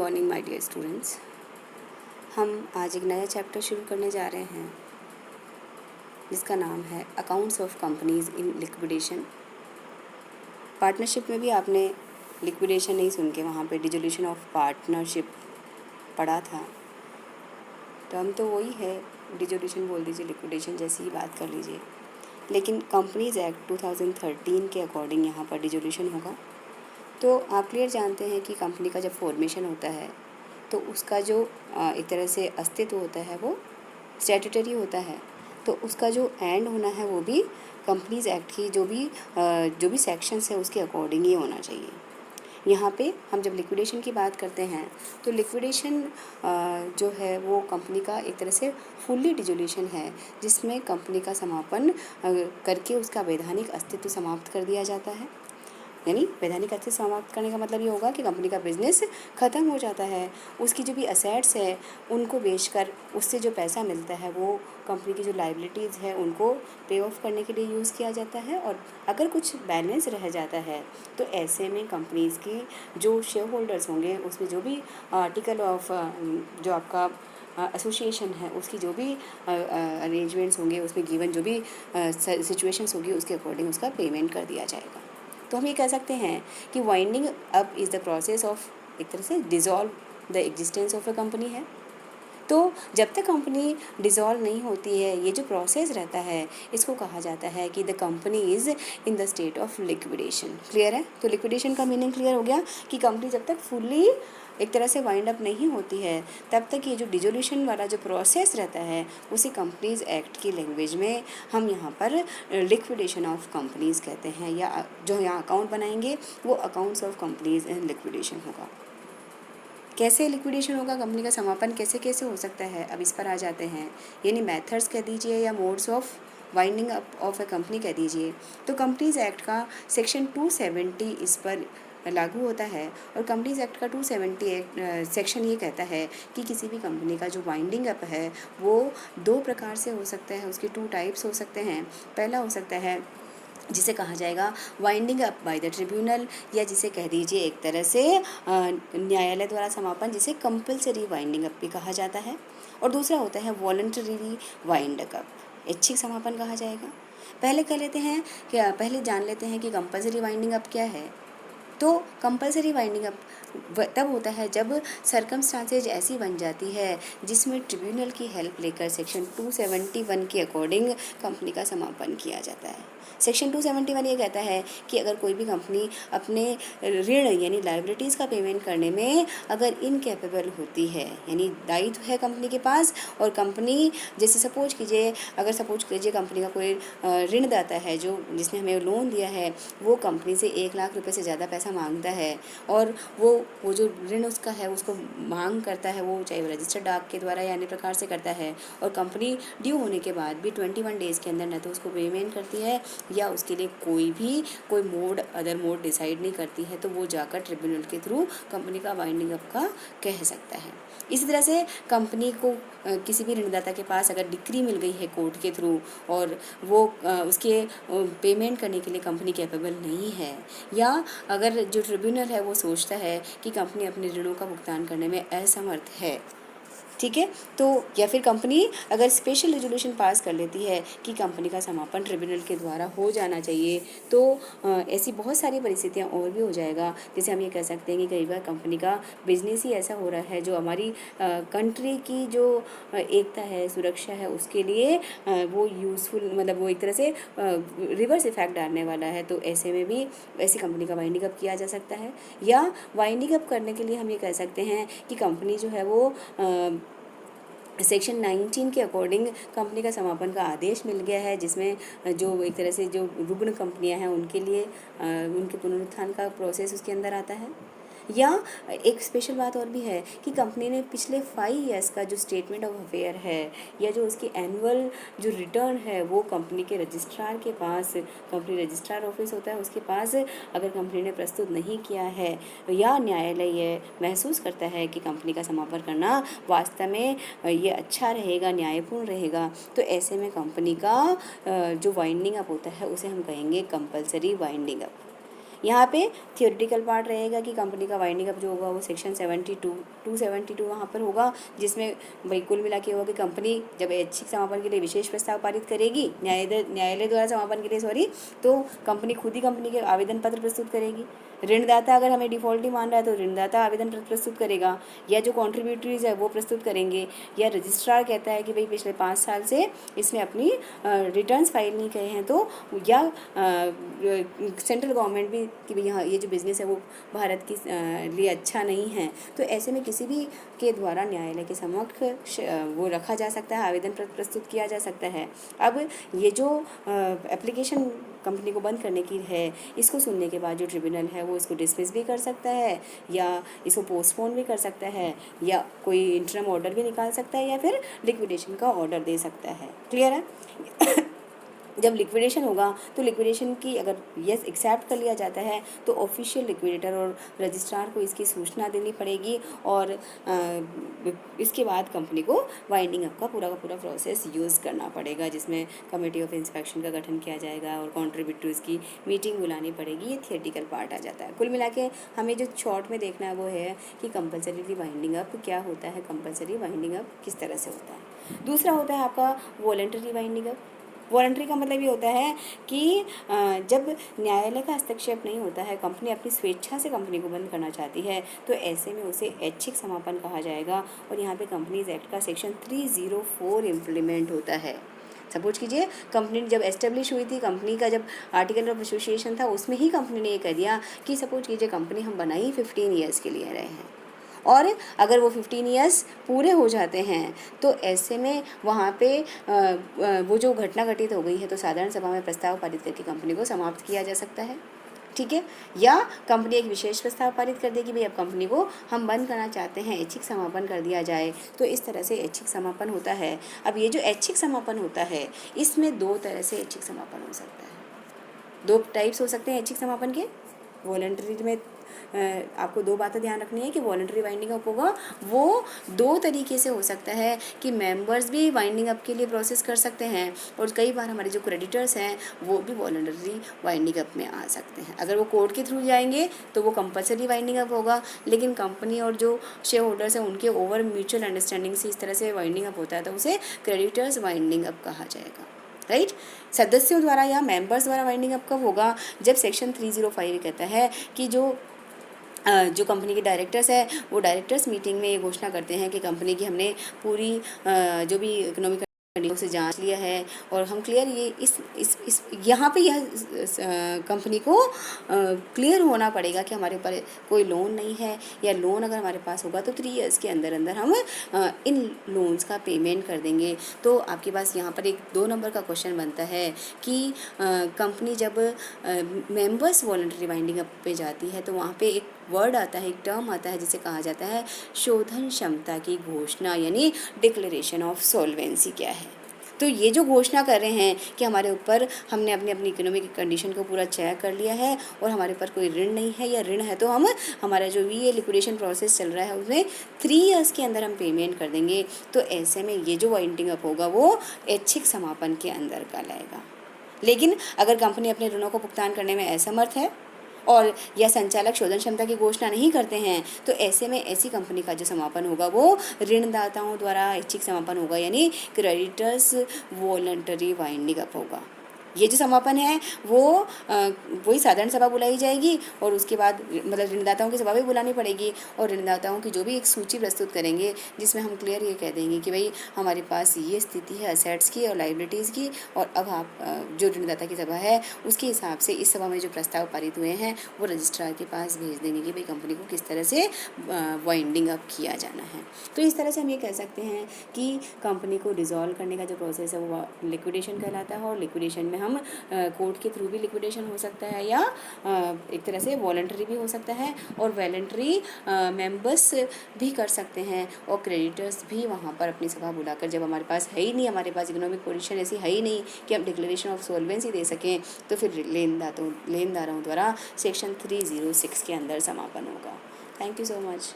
Morning my dear students. हम आज एक नया चैप्टर शुरू करने जा रहे हैं जिसका नाम है accounts of companies in liquidation. Partnership में भी आपने लिक्विडेशन नहीं सुन के वहाँ पे डिसोल्यूशन ऑफ पार्टनरशिप पढ़ा था, तो हम तो वही है, डिसोल्यूशन बोल दीजिए, लिक्विडेशन जैसी ही बात कर लीजिए। लेकिन कंपनीज एक्ट 2013 के अकॉर्डिंग यहाँ पर डिसोल्यूशन होगा। तो आप क्लियर जानते हैं कि कंपनी का जब फॉर्मेशन होता है तो उसका जो एक तरह से अस्तित्व होता है वो स्टैट्यूटरी होता है, तो उसका जो एंड होना है वो भी कंपनीज एक्ट की जो भी सेक्शंस है उसके अकॉर्डिंग ही होना चाहिए। यहाँ पे हम जब लिक्विडेशन की बात करते हैं तो लिक्विडेशन जो है वो कंपनी का एक तरह से फुल्ली डिसोल्यूशन है, जिसमें कंपनी का समापन करके उसका वैधानिक अस्तित्व समाप्त कर दिया जाता है। यानी वैधानिक अस्तित्व समाप्त करने का मतलब ये होगा कि कंपनी का बिजनेस ख़त्म हो जाता है, उसकी जो भी असेट्स है उनको बेचकर उससे जो पैसा मिलता है वो कंपनी की जो लाइबिलिटीज़ है उनको पे ऑफ करने के लिए यूज़ किया जाता है। और अगर कुछ बैलेंस रह जाता है तो ऐसे में कंपनीज़ की जो शेयर होल्डर्स होंगे उसमें जो भी आर्टिकल ऑफ जो आपका एसोसिएशन है उसकी जो भी अरेंजमेंट्स होंगे, उसमें गिवन जो भी सिचुएशंस होगी उसके अकॉर्डिंग उसका पेमेंट कर दिया जाएगा। तो हम ये कह सकते हैं कि winding up is the process of एक तरह से dissolve the existence of a company है। तो जब तक कंपनी डिज़ोल्व नहीं होती है, ये जो प्रोसेस रहता है इसको कहा जाता है कि the company is in the state of liquidation. Clear है? तो लिक्विडेशन का मीनिंग क्लियर हो गया कि कंपनी जब तक फुल्ली एक तरह से वाइंड अप नहीं होती है तब तक ये जो डिसोल्यूशन वाला जो प्रोसेस रहता है उसे कंपनीज एक्ट की लैंग्वेज में हम यहाँ पर लिक्विडेशन ऑफ कंपनीज़ कहते हैं, या जो यहाँ अकाउंट बनाएंगे वो accounts of companies in liquidation होगा। कैसे लिक्विडेशन होगा, कंपनी का समापन कैसे कैसे हो सकता है, अब इस पर आ जाते हैं। यानी मेथड्स कह दीजिए या modes of winding up of A company कह दीजिए। तो कंपनीज एक्ट का सेक्शन 270 इस पर लागू होता है, और कंपनीज एक्ट का 278 सेक्शन ये कहता है कि किसी भी कंपनी का जो वाइंडिंग अप है वो दो प्रकार से हो सकता है, उसके 2 टाइप्स हो सकते हैं। पहला हो सकता है जिसे कहा जाएगा winding up by the tribunal, या जिसे कह दीजिए एक तरह से न्यायालय द्वारा समापन, जिसे कंपलसरी वाइंडिंग अप भी कहा जाता है। और दूसरा होता है वॉलंटरी वाइंड अप, ऐच्छिक समापन कहा जाएगा। पहले जान लेते हैं कि कंपलसरी वाइंडिंग अप क्या है। तो कंपलसरी वाइंडिंग अप तब होता है जब सर्कमस्टांसेज ऐसी बन जाती है जिसमें ट्रिब्यूनल की हेल्प लेकर सेक्शन 271 के अकॉर्डिंग कंपनी का समापन किया जाता है। सेक्शन 271 ये कहता है कि अगर कोई भी कंपनी अपने ऋण यानी लाइबिलिटीज़ का पेमेंट करने में अगर इनकेपेबल होती है, यानी दायित्व है कंपनी के पास, और कंपनी जैसे सपोज कीजिए कंपनी का कोई ऋणदाता है जो जिसने हमें लोन दिया है, वो कंपनी से 1 लाख रुपए से ज़्यादा पैसा मांगता है, और वो जो ऋण उसका है उसको मांग करता है, वो चाहे रजिस्टर्ड डाक के द्वारा या अन्य प्रकार से करता है, और कंपनी ड्यू होने के बाद भी 21 डेज़ के अंदर न तो उसको पेमेंट करती है या उसके लिए कोई अदर मोड डिसाइड नहीं करती है, तो वो जाकर ट्रिब्यूनल के थ्रू कंपनी का वाइंडिंग अप का कह सकता है। इसी तरह से कंपनी को किसी भी ऋणदाता के पास अगर डिक्री मिल गई है कोर्ट के थ्रू और वो उसके पेमेंट करने के लिए कंपनी कैपेबल नहीं है, या अगर जो ट्रिब्यूनल है वो सोचता है कि कंपनी अपने ऋणों का भुगतान करने में असमर्थ है, ठीक है, तो या फिर कंपनी अगर स्पेशल रेजोल्यूशन पास कर लेती है कि कंपनी का समापन ट्रिब्यूनल के द्वारा हो जाना चाहिए, तो ऐसी बहुत सारी परिस्थितियां और भी हो जाएगा। जैसे हम ये कह सकते हैं कि कई बार कंपनी का बिजनेस ही ऐसा हो रहा है जो हमारी कंट्री की जो एकता है, सुरक्षा है, उसके लिए वो यूज़फुल, मतलब वो एक तरह से रिवर्स इफेक्ट डालने वाला है, तो ऐसे में भी ऐसी कंपनी का वाइंडिंग अप किया जा सकता है। या वाइंडिंग अप करने के लिए हम ये कह सकते हैं कि कंपनी जो है वो सेक्शन 19 के अकॉर्डिंग कंपनी का समापन का आदेश मिल गया है, जिसमें जो एक तरह से जो रुग्ण कंपनियां हैं उनके लिए उनके पुनरुत्थान का प्रोसेस उसके अंदर आता है। या एक स्पेशल बात और भी है कि कंपनी ने पिछले 5 ईयर्स का जो स्टेटमेंट ऑफ अफेयर है या जो उसकी एनुअल जो रिटर्न है वो कंपनी के रजिस्ट्रार के पास, कंपनी रजिस्ट्रार ऑफिस होता है उसके पास अगर कंपनी ने प्रस्तुत नहीं किया है, या न्यायालय ये महसूस करता है कि कंपनी का समापन करना वास्तव में ये अच्छा रहेगा, न्यायपूर्ण रहेगा, तो ऐसे में कंपनी का जो वाइंडिंग अप होता है उसे हम कहेंगे कंपलसरी वाइंडिंग अप। यहाँ पे थियोरिटिकल पार्ट रहेगा कि कंपनी का वाइंडिंग अप जो होगा वो सेक्शन 272 वहाँ पर होगा, जिसमें भाई कुल मिला के होगा कि कंपनी जब ऐच्छिक समापन के लिए विशेष प्रस्ताव पारित करेगी न्यायालय द्वारा समापन के लिए तो कंपनी खुद ही कंपनी के आवेदन पत्र प्रस्तुत करेगी। ऋणदाता अगर हमें डिफ़ॉल्टी मान रहा है तो ऋणदाता आवेदन पत्र प्रस्तुत करेगा, या जो कॉन्ट्रीब्यूटरीज है वो प्रस्तुत करेंगे, या रजिस्ट्रार कहता है कि भाई पिछले 5 साल से इसमें अपनी रिटर्न्स फाइल नहीं किए हैं, तो या सेंट्रल गवर्नमेंट भी कि भाई यहाँ ये जो बिज़नेस है वो भारत की लिए अच्छा नहीं है, तो ऐसे में किसी भी के द्वारा न्यायालय के समक्ष वो रखा जा सकता है, आवेदन प्रस्तुत किया जा सकता है। अब ये जो एप्लीकेशन कंपनी को बंद करने की है, इसको सुनने के बाद जो ट्रिब्यूनल है वो इसको डिसमिस भी कर सकता है, या इसको पोस्टपोन भी कर सकता है, या कोई इंटरम ऑर्डर भी निकाल सकता है, या फिर लिक्विडेशन का ऑर्डर दे सकता है। क्लियर है? जब लिक्विडेशन होगा तो लिक्विडेशन की अगर यस एक्सेप्ट कर लिया जाता है तो ऑफिशियल लिक्विडेटर और रजिस्ट्रार को इसकी सूचना देनी पड़ेगी, और इसके बाद कंपनी को वाइंडिंग अप का पूरा प्रोसेस यूज़ करना पड़ेगा, जिसमें कमेटी ऑफ इंस्पेक्शन का गठन किया जाएगा और कॉन्ट्रीब्यूटर्स की मीटिंग बुलानी पड़ेगी। ये थियोरेटिकल पार्ट आ जाता है। कुल मिला के हमें जो शॉर्ट में देखना है वो है कि कंपल्सरी वाइंडिंग अप क्या होता है, कंपल्सरी वाइंडिंग अप किस तरह से होता है। दूसरा होता है आपका वॉलंटरी वाइंडिंग अप। वॉलंटरी का मतलब ये होता है कि जब न्यायालय का हस्तक्षेप नहीं होता है, कंपनी अपनी स्वेच्छा से कंपनी को बंद करना चाहती है, तो ऐसे में उसे ऐच्छिक समापन कहा जाएगा, और यहाँ पे कंपनीज एक्ट का सेक्शन 304 इम्प्लीमेंट होता है। सपोज कीजिए कंपनी जब एस्टेब्लिश हुई थी, कंपनी का जब आर्टिकल ऑफ एसोसिएशन था, उसमें ही कंपनी ने ये कह दिया कि सपोज कीजिए कंपनी हम बनाई 15 ईयर्स के लिए रहे हैं, और अगर वो 15 ईयर्स पूरे हो जाते हैं तो ऐसे में वहाँ पे वो जो घटना घटित हो गई है तो साधारण सभा में प्रस्ताव पारित करके कंपनी को समाप्त किया जा सकता है। ठीक है, या कंपनी एक विशेष प्रस्ताव पारित कर देगी, भाई अब कंपनी को हम बंद करना चाहते हैं, ऐच्छिक समापन कर दिया जाए, तो इस तरह से ऐच्छिक समापन होता है। अब ये जो ऐच्छिक समापन होता है इसमें 2 तरह से ऐच्छिक समापन हो सकता है, 2 टाइप्स हो सकते हैं ऐच्छिक समापन के। वॉलंटरी में आपको 2 बातें ध्यान रखनी है कि वॉलंटरी वाइंडिंग अप होगा वो 2 तरीके से हो सकता है कि मेंबर्स भी वाइंडिंग अप के लिए प्रोसेस कर सकते हैं, और कई बार हमारे जो क्रेडिटर्स हैं वो भी वॉलंटरी वाइंडिंग अप में आ सकते हैं। अगर वो कोर्ट के थ्रू जाएंगे तो वो कंपल्सरी वाइंडिंग अप होगा, लेकिन कंपनी और जो शेयर होल्डर्स हैं उनके ओवर म्यूचुअल अंडरस्टैंडिंग से इस तरह से वाइंडिंग अप होता है तो उसे क्रेडिटर्स वाइंडिंग अप कहा जाएगा। राइट, सदस्यों द्वारा या मेंबर्स द्वारा वाइंडिंग अप कब होगा, जब सेक्शन 305 कहता है कि जो कंपनी के डायरेक्टर्स है वो डायरेक्टर्स मीटिंग में ये घोषणा करते हैं कि कंपनी की हमने पूरी जो भी इकोनॉमिक कंडीशन से जांच लिया है, और हम क्लियर ये इस यहाँ पे यह कंपनी को क्लियर होना पड़ेगा कि हमारे ऊपर कोई लोन नहीं है, या लोन अगर हमारे पास होगा तो 3 इयर्स के अंदर अंदर हम इन लोन्स का पेमेंट कर देंगे। तो आपके पास यहाँ पर एक 2 नंबर का क्वेश्चन बनता है कि कंपनी जब मेंबर्स वॉलंटरी वाइंडिंग अप पे जाती है तो वहाँ पे एक वर्ड आता है, एक टर्म आता है जिसे कहा जाता है शोधन क्षमता की घोषणा, यानी डिक्लेरेशन ऑफ सॉल्वेंसी क्या है। तो ये जो घोषणा कर रहे हैं कि हमारे ऊपर हमने अपनी इकोनॉमिक कंडीशन को पूरा चेक कर लिया है और हमारे ऊपर कोई ऋण नहीं है, या ऋण है तो हम हमारा जो भी ये लिक्विडेशन प्रोसेस चल रहा है उसमें 3 इयर्स के अंदर हम पेमेंट कर देंगे, तो ऐसे में ये जो वाइंडिंग अप होगा वो ऐच्छिक समापन के अंदर का लाएगा। लेकिन अगर कंपनी अपने ऋणों को भुगतान करने में असमर्थ है और या संचालक शोधन क्षमता की घोषणा नहीं करते हैं, तो ऐसे में ऐसी कंपनी का जो समापन होगा वो ऋणदाताओं द्वारा ऐच्छिक समापन होगा, यानी क्रेडिटर्स वॉलंटरी वाइंडिंग अप होगा। ये जो समापन है वो वही साधारण सभा बुलाई जाएगी, और उसके बाद मतलब ऋणदाताओं की सभा भी बुलानी पड़ेगी, और ऋणदाताओं की जो भी एक सूची प्रस्तुत करेंगे जिसमें हम क्लियर ये कह देंगे कि भाई हमारे पास ये स्थिति है असेट्स की और लाइबिलिटीज़ की, और अब आप जो ऋणदाता की सभा है उसके हिसाब से इस सभा में जो प्रस्ताव पारित हुए हैं वो रजिस्ट्रार के पास भेज देंगे कि भाई कंपनी को किस तरह से वाइंडिंग अप किया जाना है। तो इस तरह से हम ये कह सकते हैं कि कंपनी को डिज़ोल्व करने का जो प्रोसेस है वो लिक्विडेशन कहलाता है, और लिक्विडेशन में हम कोर्ट के थ्रू भी लिक्विडेशन हो सकता है, या एक तरह से वॉलंटरी भी हो सकता है, और वॉलंटरी मेंबर्स भी कर सकते हैं, और क्रेडिटर्स भी वहाँ पर अपनी सभा बुलाकर, जब हमारे पास है ही नहीं, हमारे पास इकोनॉमिक पोजीशन ऐसी है ही नहीं कि हम डिक्लेरेशन ऑफ सॉल्वेंसी दे सकें, तो फिर लेनदारों द्वारा सेक्शन 306 के अंदर समापन होगा। Thank you so much.